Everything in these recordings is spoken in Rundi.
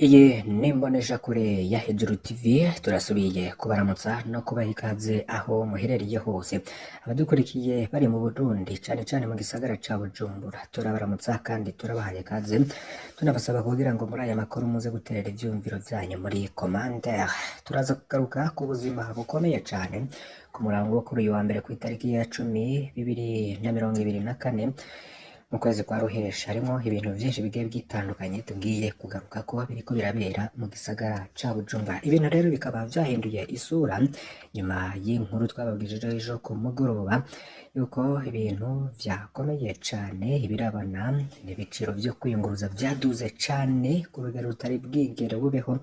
Iyi ni imboneshakure ya Hejuru TV, turasubiye kubaramutsa no kubaha ikaze aho muherereye hose. Abadukurikiye bari mu Burundi cane cane mu gisagara ca Bujumbura, turabaramutsa kandi turabahaye ikaze, tunabasaba kugira ngo muri aya makuru muze guterera ivyumviro vyanyu muri commentaire. Turaza kugaruka ku buzima bukomeye cane ku murango wo kuri uyu wa mbere kw'itariki ya 10/2024 mu kwezi kwa Ruheshi. Harimo ibintu vyinshi bigiye bitandukanye tugiye kugaruka ko biriko birabera mu gisagara ca Bujumbura. Ibintu rero bikaba vyahinduye isura nyuma y'inkuru twababwije ejo ku mugoroba yuko ibintu vyakomeye cane, ibirabana n'ibiciro vyo kwiyunguruza vyaduze cane ku rugero rutari bwigere bubeho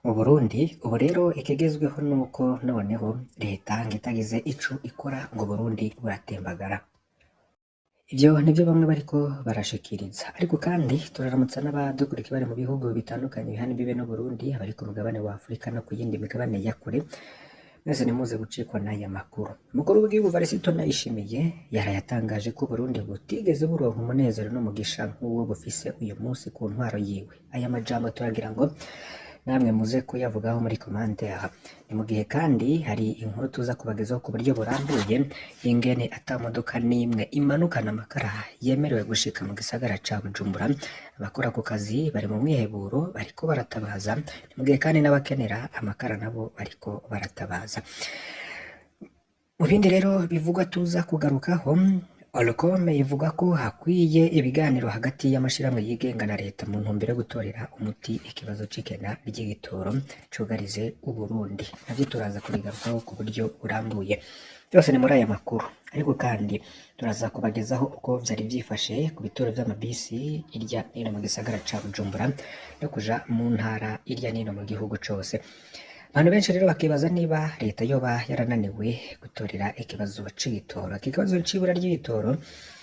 mu Burundi. Ubu rero ikigezweho nuko noneho leta ngitagize ico ikora ngo Burundi buratembagara. Ivyo nivyo bamwe bariko barashikiriza, ariko kandi turaramutsa n'abadukurikiye bari mu bihugu bitandukanye bihana imbibe n'u Burundi, abari ku mugabane wa Afurika no ku yindi migabane ya kure. Mwese nimuze gucikwa n'aya makuru. Umukuru w'igihugu Varisito Ndayishimiye yarayatangaje ko Burundi butigeze buronka umunezero n'umugisha nk'uwo bufise uyu munsi ku ntwaro yiwe. Aya majambo turagira ngo namwe muze kuyavugaho muri commentaire. Ni mu gihe kandi hari inkuru tuza kubagezaho ku buryo burambuye y'ingene ata modoka n'imwe imanukana amakara yemerewe gushika mu gisagara ca Bujumbura. Abakora ku kazi bari mu mwiheburo bariko baratabaza, ni mu gihe kandi n'abakenera amakara nabo bariko baratabaza. Mu bindi rero bivugwa tuza kugarukaho, Olcome ivuga ko hakwiye ibiganiro hagati y'amashirahamwe yigenga na leta mu ntumbero yo gutorera umuti ikibazo c'ikena ry'igitoro cugarize Uburundi. Navyo turaza kubigarukaho ku buryo burambuye. Byose ni muri aya makuru, ariko kandi turaza kubagezaho uko vyari vyifashe ku bituro vy'amabisi irya nino mu gisagara ca Bujumbura no kuja mu ntara irya nino mu gihugu cose. Abantu benshi rero bakibaza niba leta yoba yarananiwe gutorera ikibazo c'igitoro. Iki kibazo c'ibura ry'igitoro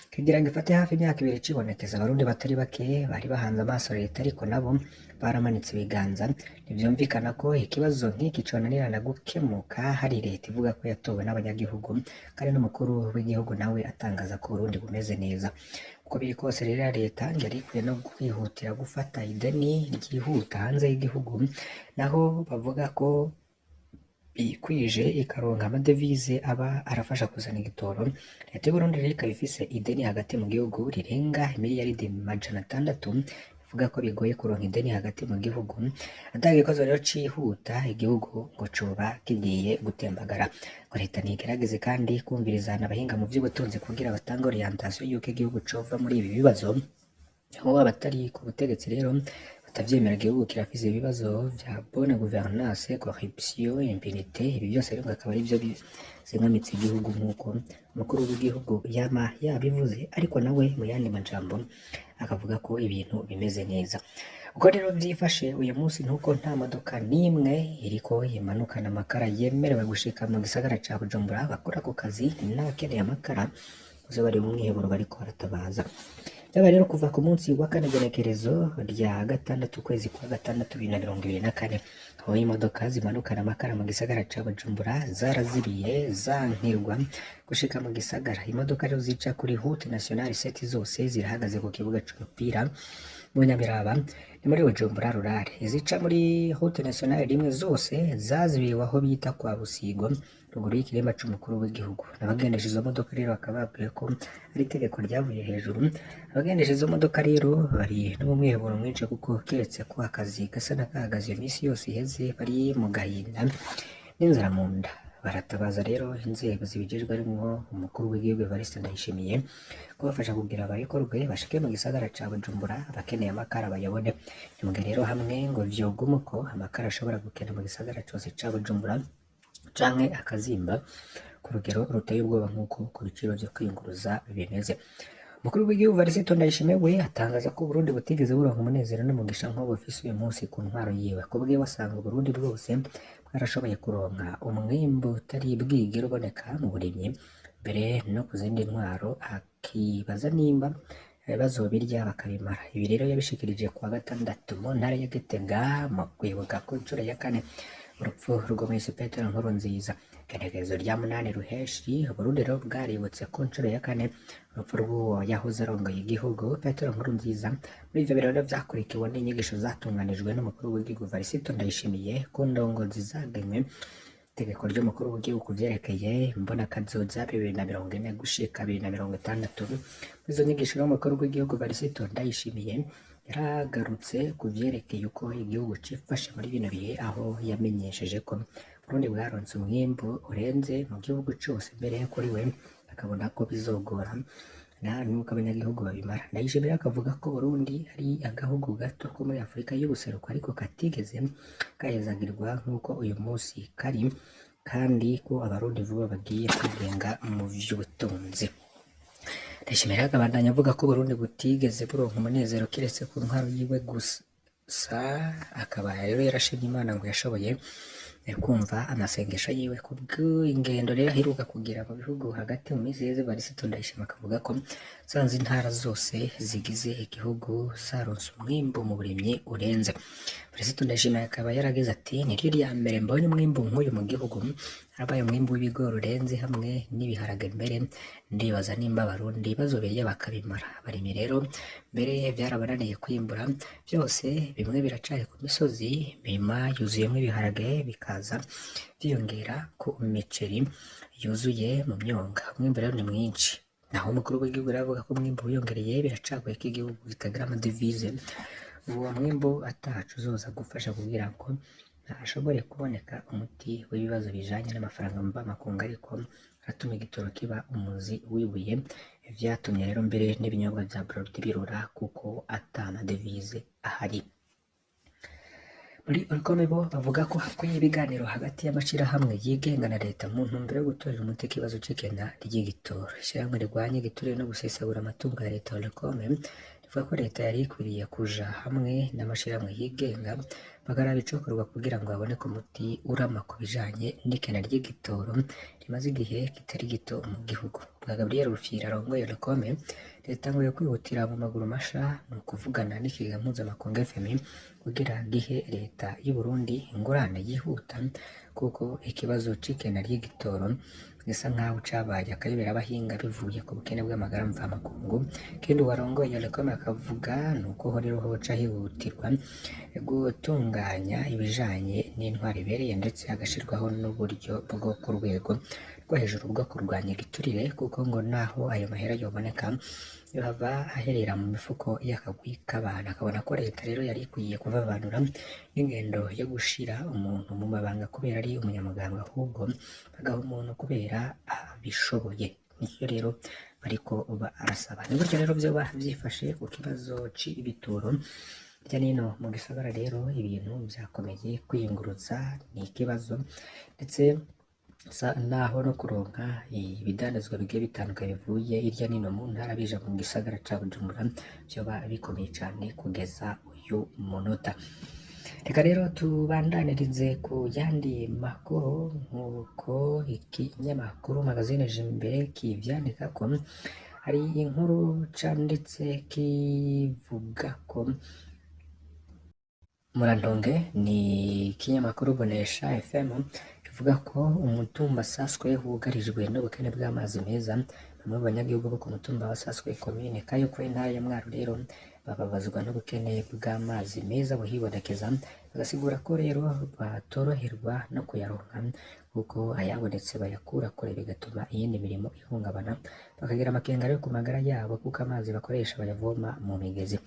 kigira ngo ifate hafi imyaka 2 cibonekeza. Abarundi batari bake bari bahanze amaso leta, ariko nabo baramanitse ibiganza. Ntivyumvikana ko ikibazo nk'iki conanirana gukemuka hari leta ivuga ko yatowe n'abanyagihugu, kandi n'umukuru w'igihugu nawe atangaza ko Burundi bumeze neza. Uko biri kose rero leta yari ikwiye no kwihutira gufata ideni ryihuta hanze y'igihugu, naho bavuga ko bikwije ikaronka amadevize aba arafasha kuzana igitoro. Leta y'Uburundi rero ikaba ifise ideni hagati mu gihugu rirenga miliyaridi 600, ivuga ko bigoye kuronka ideni hagati mu gihugu. Atagikoze rero cihuta igihugu ngo coba kigiye gutembagara. Ngo leta nigerageze kandi kumvirizana abahinga mu vy'ubutunzi kugira batange orientation yuko igihugu cova muri ibi bibazo. Aho abatari ku butegetsi rero batavyemera, igihugu kirafise ibibazo vya bonne gouvernance, corruption, impunité. Ibi byose rero akaba ari byo bizingamitse igihugu nk'uko umukuru w'igihugu yama yabivuze, ariko nawe mu yandi majambo akavuga ko ibintu bimeze neza. Uko rero vyifashe uyu munsi nuko nta modoka n'imwe iriko imanukana amakara yemerewe gushika mu gisagara ca Bujumbura. Bakora ku kazi n'abakeneye amakara bose bari mu mwiheburo bariko baratabaza. Byaba rero kuva ku munsi wa 4 genekerezo rya 6 ukwezi kwa 6 2024, aho imodoka zimanukana amakara mu gisagara ca Bujumbura zarazibiye zankirwa gushika mu gisagara. Imodoka rero zica kuri route nationale 7 zose zirahagaze ku kibuga c'umupira mu Nyamiraba ni muri Bujumbura rurare. Izica muri route nationale rimwe zose zazibiwe aho bita kwa Busigo ruguru y'ikiremba c'umukuru w'igihugu. Abagendesha izo modoka rero bakaba babwiye ko ari itegeko ryavuye hejuru. Abagendesha izo modoka rero bari no mu mwiheburo mwinshi, kuko keretse ko akazi gasa n'akahagaze imisi yose iheze bari mu gahinda n'inzara mu nda. Baratabaza rero inzego zibijejwe arimwo umukuru w'igihugu Evariste Ndayishimiye kubafasha kugira abayikorwe bashike mu gisagara ca Bujumbura, abakeneye amakara bayabone. Ni mu gihe rero hamwe ngo vyoguma uko amakara ashobora gukena mu gisagara cose ca Bujumbura canke akazimba ku rugero ruteye ubwoba nk'uko ku biciro vyo kwiyunguruza bimeze. Umukuru w'igihugu Varisito Ndayishimiye we atangaza ko Burundi butigeze buronka umunezero n'umugisha nk'uwo bufise uyu munsi ku ntwaro yiwe. Kubwe wasanga Burundi bwose bwarashoboye kuronka umwimbu utari bwigere uboneka mu burimyi, mbere no ku zindi ntwaro, akibaza nimba bazobirya bakabimara. Ibi rero yabishikirije kuwa 6 mu ntara ya Gitega mu kwibuka ku nshuro ya 4 urupfu rw'umuhisi Petero Nkurunziza. Igenekerezo rya 8 Ruheshi Burundi rero bwaributse ku nshuro ya 4 urupfu rw'uwo yahoze arongoye igihugu Petero Nkurunziza. Muri ivyo birori vyakurikiwe n'inyigisho zatunganijwe n'umukuru w'igihugu Varisito Ndayishimiye ku ndongozi zagenywe itegeko ry'umukuru w'igihugu vyerekeye mbonakazoza 2040 gushika 2060. Izo nyigisho n'umukuru w'igihugu Varisito Ndayishimiye yaragarutse ku vyerekeye uko igihugu cifashe muri bino bihe, aho yamenyesheje ko Burundi bwaronse umwimbu urenze mu gihugu cose, mbere kuri we akabona ko bizogora nuko abanyagihugu babimara. Ndayishimiye akavuga ko Burundi ari agahugu gato ko muri Afurika y'ubuseruko ariko katigeze gahezagirwa nk'uko uyu munsi kari, kandi ko abarundi vuba bagiye kwigenga mu vy'ubutunzi. Ndayishimiye akabandanya avuga ko Burundi butigeze buronka umunezero kiretse ku ntwaro yiwe gusa, akaba rero yarashimye Imana ngo yashoboye kumva amasengesho yiwe ku bw'ingendo rero aheruka kugira mu bihugu hagati mu minsi yeze. Varisito Ndayishimiye akavuga ko zanze intara zose zigize igihugu zaronse umwimbu mu burimyi urenze. Varisito Ndayishimiye akaba yaragize ati niryo rya mbere mbonye umwimbu nk'uyu mu gihugu, harabaye umwimbu w'ibigori urenze hamwe n'ibiharage, mbere ndibaza nimba abarundi bazobereye bakabimara. Abarimyi rero mbere byarabananiye kwimbura byose, bimwe biracari ku misozi, imirima yuzuyemo ibiharage bikaza byiyongera ku miceri yuzuye mu myonga. Umwimbu rero ni mwinshi, naho umukuru w'igihugu aravuga ko umwimbu wiyongereye biracagoye ko igihugu kitagira amadevize. Uwo mwimbu atacu uzoza gufasha kugira ngo hashobore kuboneka umuti w'ibibazo bijanye n'amafaranga mvamakungu, ariko atuma igitoro kiba umuzi w'ibuye. Vyatumye rero mbere n'ibinyobwa vya Bralirwa birura kuko ata amadevize ahari. Muri Orcom bo bavuga ko hakwiye ibiganiro hagati y'amashirahamwe yigenga na leta mu ntumbero yo gutorera umuti ikibazo c'ikena ry'igitoro. Ishirahamwe rirwanya igiturire no gusesagura amatungo ya leta Orcom rivuga ko leta yari ikwiriye kuja hamwe n'amashirahamwe yigenga bakaraba icokorwa kugira ngo haboneke umuti urama ku bijanye n'ikena ry'igitoro rimaze igihe kitari gito mu gihugu. Bwa Gabriel Rufyiri arongoye Orcom, leta ngo kwihutira mu maguru masha ni ukuvugana n'ikigega mpuzamakungu FMI kugira gihe leta y'u Burundi ingurane yihuta, kuko ikibazo c'ikena ry'igitoro gisa nkaho cabaye akayobera abahinga bivuye ku bukene bw'amagara mvamakungu. Kindi warongoye Orcom akavuga nuko ho rero hoca hihutirwa gutunganya ibijanye n'intwari ibereye, ndetse hagashirwaho n'uburyo bwo ku rwego rwo hejuru bwo kurwanya igiturire, kuko ngo naho ayo mahera yoboneka yohava aherera mu mifuko y'akagwi k'abantu. Akabona ko leta rero yari ikwiye kuvavanura n'ingendo yo gushira umuntu mu mabanga kubera ari umunyamuganga, ahubwo bagaha umuntu kubera abishoboye. Nicyo rero bariko barasaba. Ni gutyo rero vyoba vyifashe ku kibazo c'ibitoro hirya nino mu gisagara. Rero ibintu vyakomeye kwiyunguruza ni ikibazo, ndetse naho no kuronka ibidandazwa bigiye bitandukanye bivuye hirya nino mu ntara bija mu gisagara ca Bujumbura vyoba bikomeye cane kugeza uyu munota. Reka rero tubandanirize ku yandi makuru, nk'uko ikinyamakuru Magazine Jimbere kivyandika ko hari inkuru canditse kivuga ko Murantonge, ni ikinyamakuru Bonesha FM, kivuga ko umutumba Saswe wugarijwe n'ubukene bw'amazi meza. Bamwe mu banyagihugu bo ku mutumba wa Saswe komine Kayokwe intara ya Mwaro rero bababazwa n'ubukene bw'amazi meza buhibonekeza, bagasigura ko rero batoroherwa no kuyaronka kuko ayabonetse bayakura kure, bigatuma iyindi mirimo ihungabana, bakagira amakenga rero ku magara yabo kuko amazi bakoresha bayavoma mu migezi.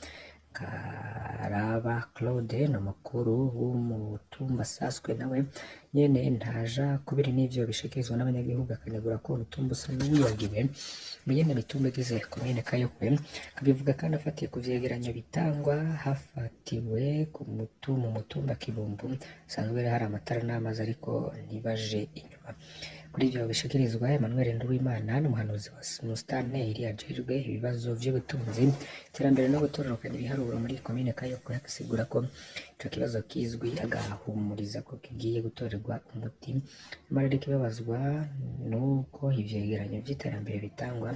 Karaba Claude n'umukuru w'umutumba Saswe nawe nyene ntaja kubiri n'ivyo bishikirizwa n'abanyagihugu, akanegura ko umutumba usa n'uwibagiwe mu yindi mitumba igize komine Kayokwe. Kabivuga kandi afatiye ku vyegeranyo bitangwa hafatiwe mu mutumba Kibumbu sanzwe hari amatara n'amazi ariko ntibaje inyuma. Kuri ivyo bishikirizwa, Emmanuel Nduwimana n'umuhanuzi wa Musitanteri ajejwe ibibazo vy'ubutunzi, iterambere no gutororokanya ibiharuro muri komine Kayokwe, agasigura ko ico kibazo kizwi, agahumuriza ko kigiye gutorerwa umuti. Nyamara ariko ibabazwa nuko ivyegeranyo vy'iterambere bitangwa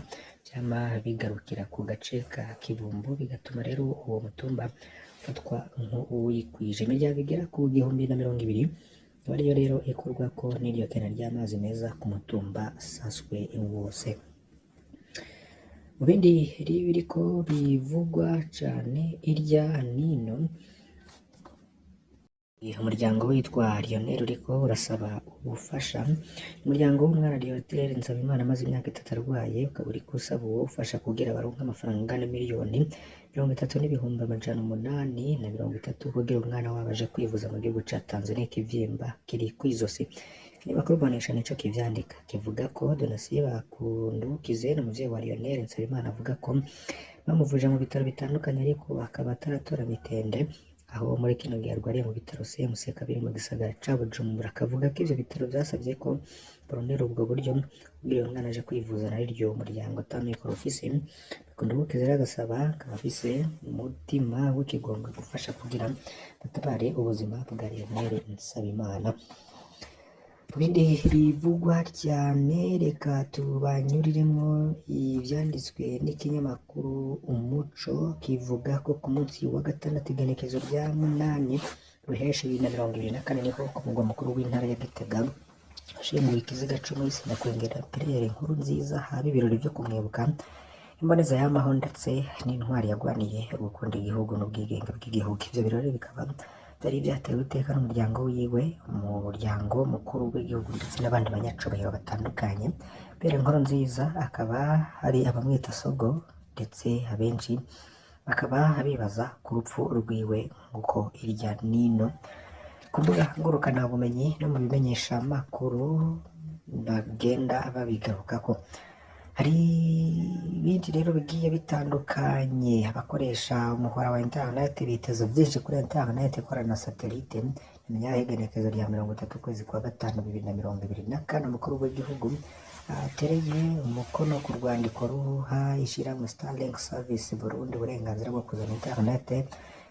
vyama bigarukira ku gace ka Kibumbu, bigatuma rero uwo mutumba ufatwa nk'uwikwije. Imiryango igera ku 120 akaba ariyo rero ikorwako n'iryo kena ry'amazi meza ku mutumba Saswe wose. Mu bindi biriko bivugwa cane irya nino, umuryango witwa Lionel uriko urasaba ubufasha. Umuryango w'umwana Lionel Nsabimana amaze imyaka 3 arwaye, ukaba uriko usaba uwo ufasha kugira baronke amafaranga angana miliyoni 33,830 kugira umwana wabo aje kwivuza mu gihugu ca Tanzania. Ikivyimba kiri kw'izosi. Ikinyamakuru Bonesha nico kivyandika, kivuga ko Donatien Bakundukize n'umuvyeyi wa Lionel Nsabimana avuga ko bamuvuje mu bitaro bitandukanye ariko akaba ataratora mitende, aho muri kino gihe arwariye mu bitaro CMC kabiri mu gisagara ca Bujumbura. Akavuga ko ivyo bitaro vyasavye ko barondera ubwo buryo kugira uyo mwana aje kwivuza, na ryo umuryango atamikoro ufise. Bakundukize rero agasaba, akaba afise umutima w'ikigongwe gufasha kugira batabare ubuzima bwa Lionel Nsabimana. Mu bindi bivugwa cyane, reka tubanyuriremwo ivyanditswe n'ikinyamakuru Umuco, kivuga ko ku munsi wa gatandatu igenekezo rya 8 Ruheshi 2024 niho ku mugwa mukuru w'intara ya Gitega hashinguwe ikiziga c'umuhisi Nyakwigendera Pierre Nkurunziza, haba ibirori vyo kumwibuka, imboneza y'amaho ndetse n'intwari yagwaniye gukunda igihugu n'ubwigenge bw'igihugu. Ivyo birori bikaba byari byatewe iteka n'umuryango wiwe, umuryango mukuru w'igihugu ndetse n'abandi banyacubahiro batandukanye. Pierre Nkurunziza akaba hari abamwita Sogo, ndetse abenshi bakaba bibaza ku rupfu rwiwe nguko irya nino. Ku mbuga ngurukanabumenyi no mu bimenyesha makuru bagenda babigarukako. Hari ibindi rero bigiye bitandukanye. Abakoresha umuhora wa internet biteza byinshi kuri internet ikorana na satellite. Imenya igenekezo rya 30 kwezi kwa gatanu 2024 umukuru w'igihugu atereye umukono ku rwandiko ruha ishyirahamwe Starlink Service Burundi uburenganzira bwo kuzana internet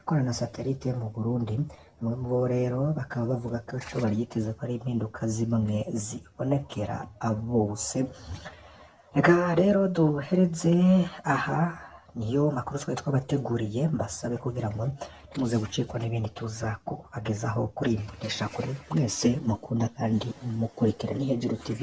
ikorana na satellite mu Burundi. Bamwe mu bo rero bakaba bavuga ko ico baryiteze ko ari impinduka zimwe zibonekera bose. Reka rero duhereze aha, niyo makuru twari twabateguriye. Mbasabe kugira ngo ntimuze gucikwa n'ibindi tuza kubagezaho kuri Mbonesha kure. Mwese mukunda kandi mukurikira ni Hejuru TV.